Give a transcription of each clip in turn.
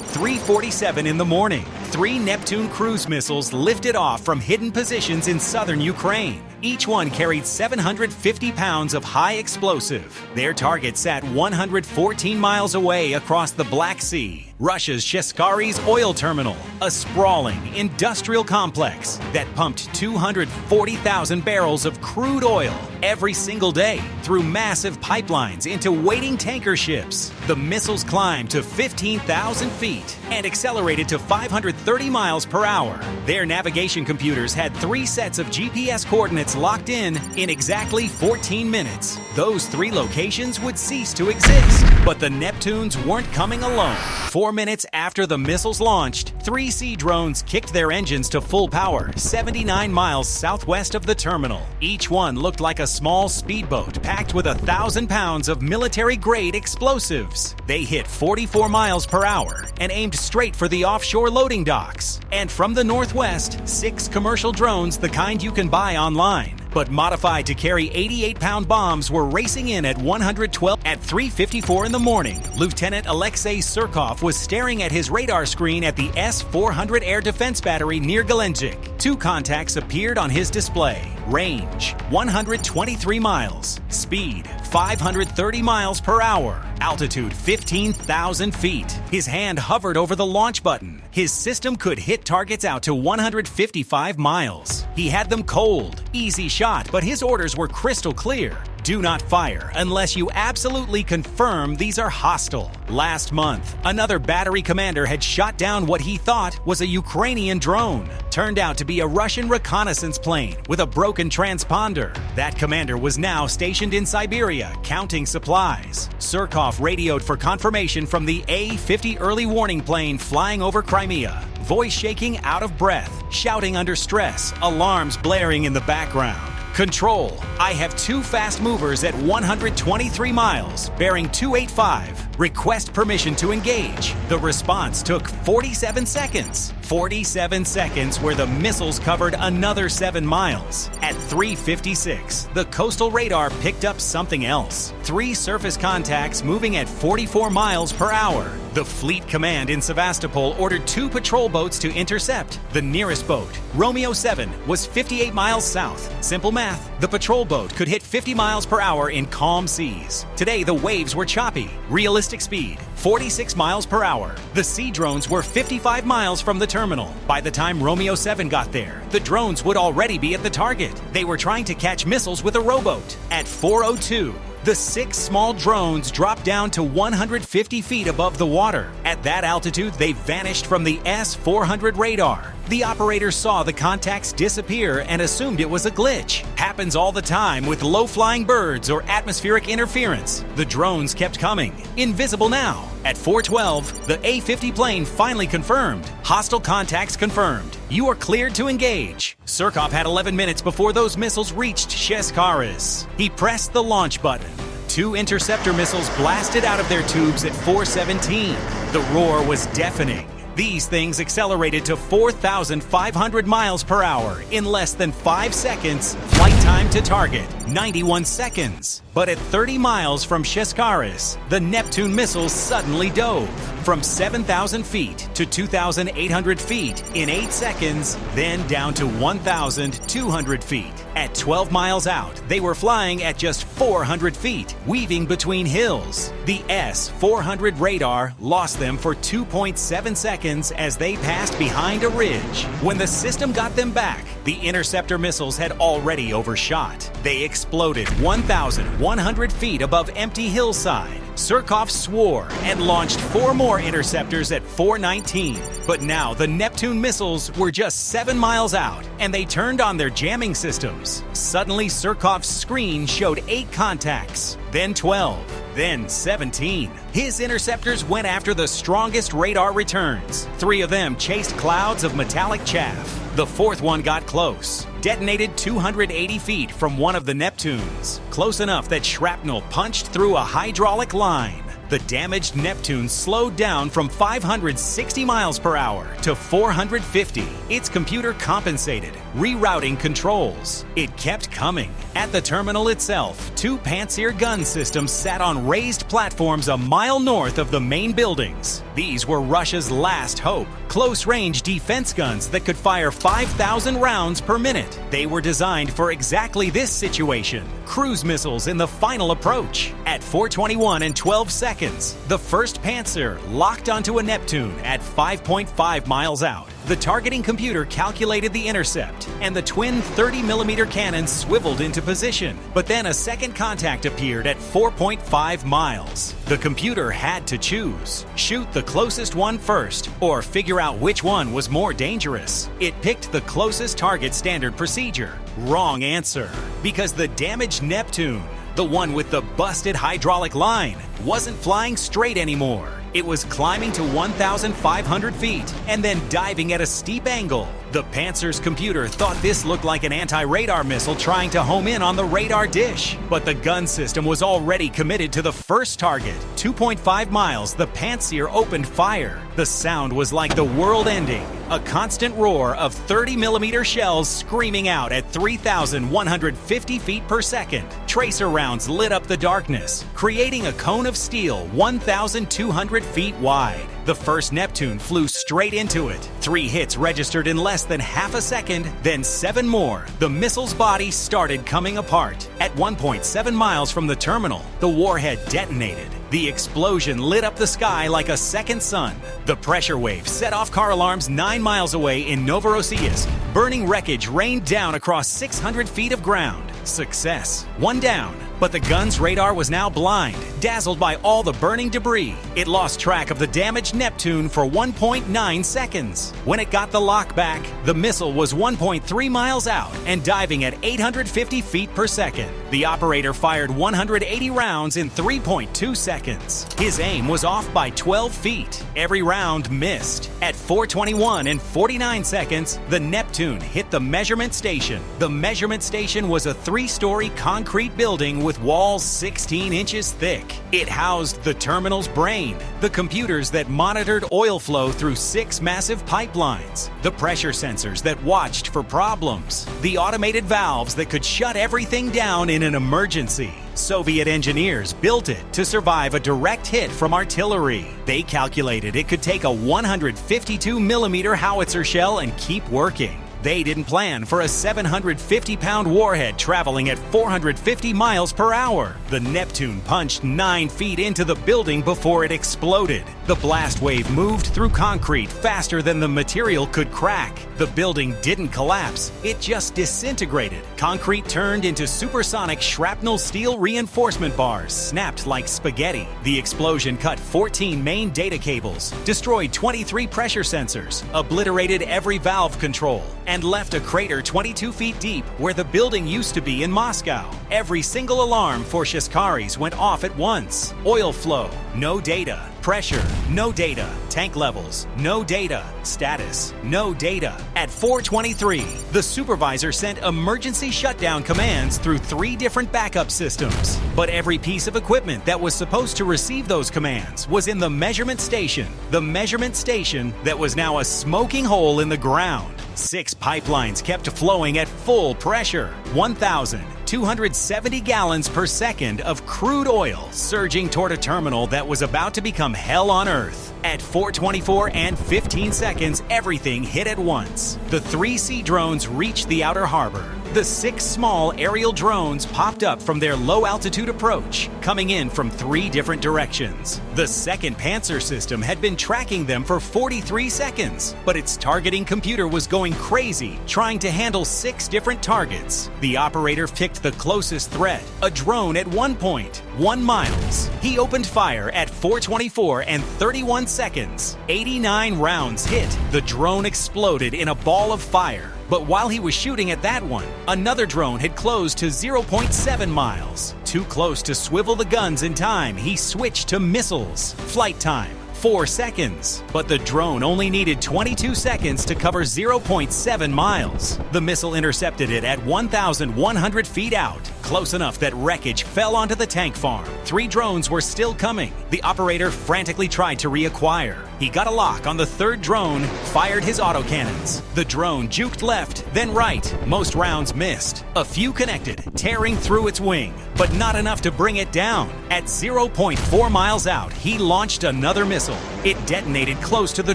At 3:47 in the morning, 3 Neptune cruise missiles lifted off from hidden positions in southern Ukraine. Each one carried 750 pounds of high explosive. Their target sat 114 miles away across the Black Sea. Russia's Sheskari's oil terminal, a sprawling industrial complex that pumped 240,000 barrels of crude oil every single day through massive pipelines into waiting tanker ships. The missiles climbed to 15,000 feet and accelerated to 530 miles per hour. Their navigation computers had 3 sets of GPS coordinates locked in exactly 14 minutes. Those 3 locations would cease to exist. But the Neptunes weren't coming alone. 4 minutes after the missiles launched, 3 sea drones kicked their engines to full power 79 miles southwest of the terminal. Each one looked like a small speedboat packed with 1,000 pounds of military-grade explosives. They hit 44 miles per hour and aimed straight for the offshore loading docks. And from the northwest, 6 commercial drones, the kind you can buy online, but modified to carry 88-pound bombs, were racing in at 112. At 3:54 in the morning, Lieutenant Alexei Surkov was staring at his radar screen at the S-400 air defense battery near Gelendzhik. 2 contacts appeared on his display. Range, 123 miles. Speed, 530 miles per hour. Altitude, 15,000 feet. His hand hovered over the launch button. His system could hit targets out to 155 miles. He had them cold. Easy shot, but his orders were crystal clear. Do not fire unless you absolutely confirm these are hostile. Last month, another battery commander had shot down what he thought was a Ukrainian drone. Turned out to be a Russian reconnaissance plane with a broken transponder. That commander was now stationed in Siberia, counting supplies. Surkov radioed for confirmation from the A-50 early warning plane flying over Crimea. Voice shaking, out of breath, shouting under stress, alarms blaring in the background. Control, I have 2 fast movers at 123 miles, bearing 285. Request permission to engage. The response took 47 seconds. 47 seconds where the missiles covered another 7 miles. At 3:56, the coastal radar picked up something else. 3 surface contacts moving at 44 miles per hour. The fleet command in Sevastopol ordered 2 patrol boats to intercept. The nearest boat, Romeo 7, was 58 miles south. Simple math, the patrol boat could hit 50 miles per hour in calm seas. Today, the waves were choppy. Realistic speed, 46 miles per hour. The sea drones were 55 miles from the terminal. By the time Romeo 7 got there, the drones would already be at the target. They were trying to catch missiles with a rowboat. At 4:02, the 6 small drones dropped down to 150 feet above the water. At that altitude, they vanished from the S-400 radar. The operator saw the contacts disappear and assumed it was a glitch. Happens all the time with low-flying birds or atmospheric interference. The drones kept coming. Invisible now. At 4:12, the A-50 plane finally confirmed. Hostile contacts confirmed. You are cleared to engage. Surkov had 11 minutes before those missiles reached Sheskari's. He pressed the launch button. 2 interceptor missiles blasted out of their tubes at 4:17. The roar was deafening. These things accelerated to 4,500 miles per hour in less than 5 seconds. Flight time to target, 91 seconds. But at 30 miles from Sheskari's, the Neptune missiles suddenly dove. From 7,000 feet to 2,800 feet in 8 seconds, then down to 1,200 feet. At 12 miles out, they were flying at just 400 feet, weaving between hills. The S-400 radar lost them for 2.7 seconds as they passed behind a ridge. When the system got them back, the interceptor missiles had already overshot. They exploded 1,100 feet above empty hillside. Surkov swore and launched 4 more interceptors at 4:19. But now the Neptune missiles were just 7 miles out, and they turned on their jamming systems. Suddenly, Surkov's screen showed 8 contacts, then 12, then 17. His interceptors went after the strongest radar returns. 3 of them chased clouds of metallic chaff. The 4th one got close, detonated 280 feet from one of the Neptunes, close enough that shrapnel punched through a hydraulic line. the damaged Neptune slowed down from 560 miles per hour to 450. Its computer compensated, rerouting controls. It kept coming. At the terminal itself, 2 Pantsir gun systems sat on raised platforms a mile north of the main buildings. These were Russia's last hope. Close-range defense guns that could fire 5,000 rounds per minute. They were designed for exactly this situation. Cruise missiles in the final approach. At 4:21 and 12 seconds, the first Pantsir locked onto a Neptune at 5.5 miles out. The targeting computer calculated the intercept, and the twin 30mm cannons swiveled into position. But then a second contact appeared at 4.5 miles. The computer had to choose. Shoot the closest one first, or figure out which one was more dangerous. It picked the closest target standard procedure. Wrong answer. Because the damaged Neptune, the one with the busted hydraulic line, wasn't flying straight anymore. It was climbing to 1,500 feet and then diving at a steep angle. The Pantsir's computer thought this looked like an anti-radar missile trying to home in on the radar dish. But the gun system was already committed to the first target. 2.5 miles, the Pantsir opened fire. The sound was like the world ending. A constant roar of 30mm shells screaming out at 3,150 feet per second. Tracer rounds lit up the darkness, creating a cone of steel 1,200 feet wide. The first Neptune flew straight into it. 3 hits registered in less than half a second, then 7 more. The missile's body started coming apart. At 1.7 miles from the terminal, the warhead detonated. The explosion lit up the sky like a second sun. The pressure wave set off car alarms 9 miles away in Novorossiysk. Burning wreckage rained down across 600 feet of ground. Success. 1 down. But the gun's radar was now blind, dazzled by all the burning debris. It lost track of the damaged Neptune for 1.9 seconds. When it got the lock back, the missile was 1.3 miles out and diving at 850 feet per second. The operator fired 180 rounds in 3.2 seconds. His aim was off by 12 feet. Every round missed. At 4:21 and 49 seconds, the Neptune hit the measurement station. The measurement station was a 3-story concrete building with walls 16 inches thick. It housed the terminal's brain, the computers that monitored oil flow through 6 massive pipelines, the pressure sensors that watched for problems, the automated valves that could shut everything down in an emergency. Soviet engineers built it to survive a direct hit from artillery. They calculated it could take a 152mm howitzer shell and keep working. They didn't plan for a 750-pound warhead traveling at 450 miles per hour. The Neptune punched 9 feet into the building before it exploded. The blast wave moved through concrete faster than the material could crack. The building didn't collapse, it just disintegrated. Concrete turned into supersonic shrapnel steel reinforcement bars, snapped like spaghetti. The explosion cut 14 main data cables, destroyed 23 pressure sensors, obliterated every valve control, and left a crater 22 feet deep where the building used to be in Moscow. Every single alarm for Shishkaris went off at once. Oil flow, no data. Pressure, no data. Tank levels, no data. Status, no data. At 4:23, the supervisor sent emergency shutdown commands through 3 different backup systems. But every piece of equipment that was supposed to receive those commands was in the measurement station. The measurement station that was now a smoking hole in the ground. 6 pipelines kept flowing at full pressure. 1,270 gallons per second of crude oil surging toward a terminal that was about to become hell on earth. At 4:24 and 15 seconds, everything hit at once. The 3 sea drones reached the outer harbor. The 6 small aerial drones popped up from their low-altitude approach, coming in from 3 different directions. The second Pantsir system had been tracking them for 43 seconds, but its targeting computer was going crazy, trying to handle 6 different targets. The operator picked the closest threat, a drone at 1.1 miles. He opened fire at 4:24 and 31 seconds. 89 rounds hit. The drone exploded in a ball of fire. But while he was shooting at that one, another drone had closed to 0.7 miles. Too close to swivel the guns in time, he switched to missiles. Flight time, 4 seconds. But the drone only needed 22 seconds to cover 0.7 miles. The missile intercepted it at 1,100 feet out, close enough that wreckage fell onto the tank farm. 3 drones were still coming. The operator frantically tried to reacquire. He got a lock on the 3rd drone, fired his autocannons. The drone juked left, then right. Most rounds missed. A few connected, tearing through its wing, but not enough to bring it down. At 0.4 miles out, he launched another missile. It detonated close to the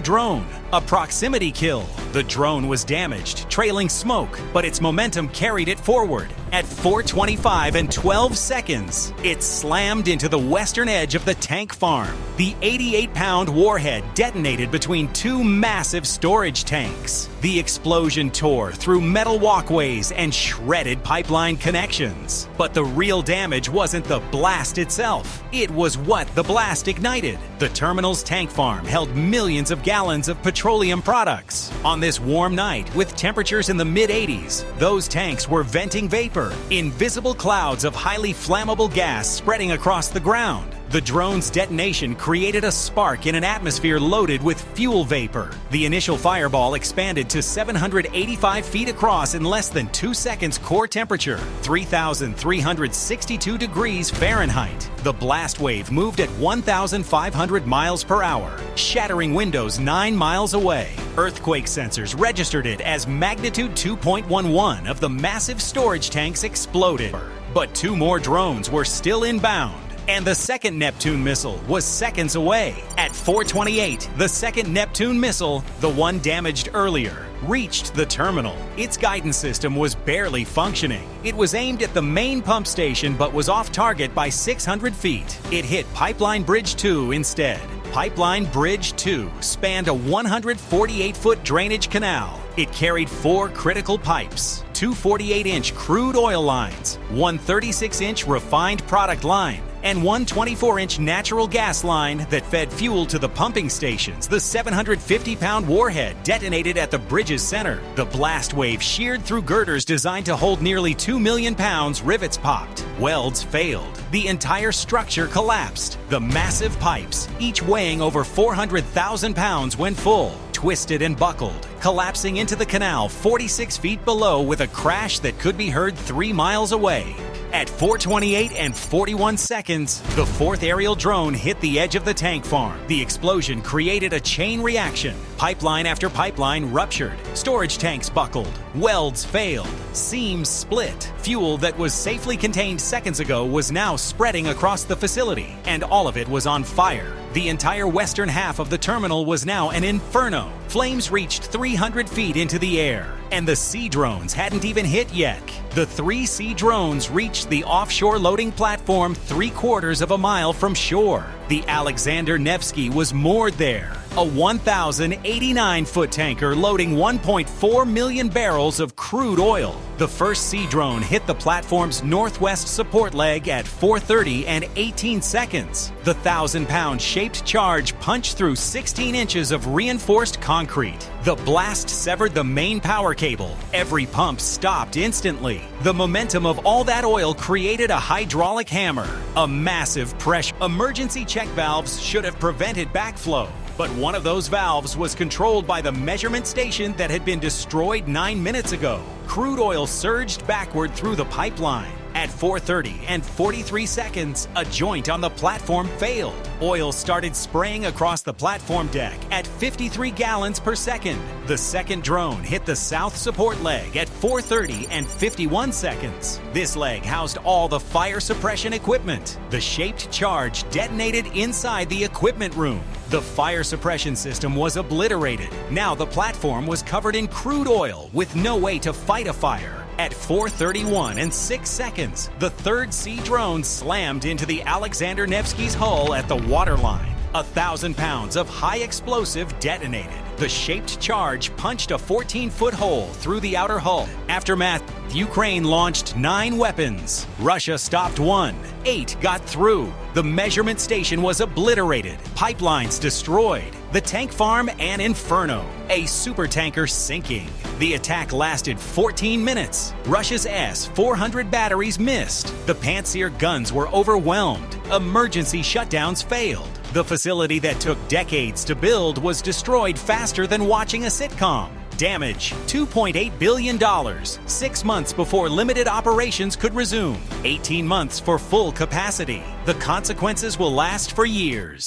drone. A proximity kill. The drone was damaged, trailing smoke, but its momentum carried it forward. At 4:25 and 12 seconds, it slammed into the western edge of the tank farm. The 88-pound warhead detonated between 2 massive storage tanks. The explosion tore through metal walkways and shredded pipeline connections. But the real damage wasn't the blast itself. It was what the blast ignited. The terminal's tank farm held millions of gallons of petroleum products. On this warm night, with temperatures in the mid-80s, those tanks were venting vapor, invisible clouds of highly flammable gas spreading across the ground. The drone's detonation created a spark in an atmosphere loaded with fuel vapor. The initial fireball expanded to 785 feet across in less than 2 seconds core temperature, 3,362 degrees Fahrenheit. The blast wave moved at 1,500 miles per hour, shattering windows 9 miles away. Earthquake sensors registered it as magnitude 2.11 of the massive storage tanks exploded. But 2 more drones were still inbound. And the second Neptune missile was seconds away. At 4:28, the second Neptune missile, the one damaged earlier, reached the terminal. Its guidance system was barely functioning. It was aimed at the main pump station but was off target by 600 feet. It hit Pipeline Bridge 2 instead. Pipeline Bridge 2 spanned a 148-foot drainage canal. It carried 4 critical pipes, 2 48-inch crude oil lines, 1 36-inch refined product line, and 1 24-inch natural gas line that fed fuel to the pumping stations. The 750-pound warhead detonated at the bridge's center. The blast wave sheared through girders designed to hold nearly 2 million pounds. Rivets popped. Welds failed. The entire structure collapsed. The massive pipes, each weighing over 400,000 pounds when full, twisted and buckled, collapsing into the canal 46 feet below with a crash that could be heard 3 miles away. At 4:28 and 41 seconds, the 4th aerial drone hit the edge of the tank farm. The explosion created a chain reaction. Pipeline after pipeline ruptured. Storage tanks buckled. Welds failed. Seams split. Fuel that was safely contained seconds ago was now spreading across the facility, and all of it was on fire. The entire western half of the terminal was now an inferno. Flames reached 300 feet into the air, and the sea drones hadn't even hit yet. The 3 sea drones reached the offshore loading platform 3/4 of a mile from shore. The Alexander Nevsky was moored there, a 1,089-foot tanker loading 1.4 million barrels of crude oil. The first sea drone hit the platform's northwest support leg at 4:30 and 18 seconds. The 1,000-pound shaped charge punched through 16 inches of reinforced concrete. The blast severed the main power cable. Every pump stopped instantly. The momentum of all that oil created a hydraulic hammer, a massive pressure. Emergency check valves should have prevented backflow. But one of those valves was controlled by the measurement station that had been destroyed 9 minutes ago. Crude oil surged backward through the pipeline. At 4:30 and 43 seconds, a joint on the platform failed. Oil started spraying across the platform deck at 53 gallons per second. The second drone hit the south support leg at 4:30 and 51 seconds. This leg housed all the fire suppression equipment. The shaped charge detonated inside the equipment room. The fire suppression system was obliterated. Now the platform was covered in crude oil with no way to fight a fire. At 4:31 and 6 seconds, the third sea drone slammed into the Alexander Nevsky's hull at the waterline. 1,000 pounds of high explosive detonated. The shaped charge punched a 14-foot hole through the outer hull. Aftermath, Ukraine launched 9 weapons. Russia stopped 1. 8 got through. The measurement station was obliterated. Pipelines destroyed. The tank farm an inferno. A supertanker sinking. The attack lasted 14 minutes. Russia's S-400 batteries missed. The Pantsir guns were overwhelmed. Emergency shutdowns failed. The facility that took decades to build was destroyed faster than watching a sitcom. Damage, $2.8 billion, 6 months before limited operations could resume, 18 months for full capacity. The consequences will last for years.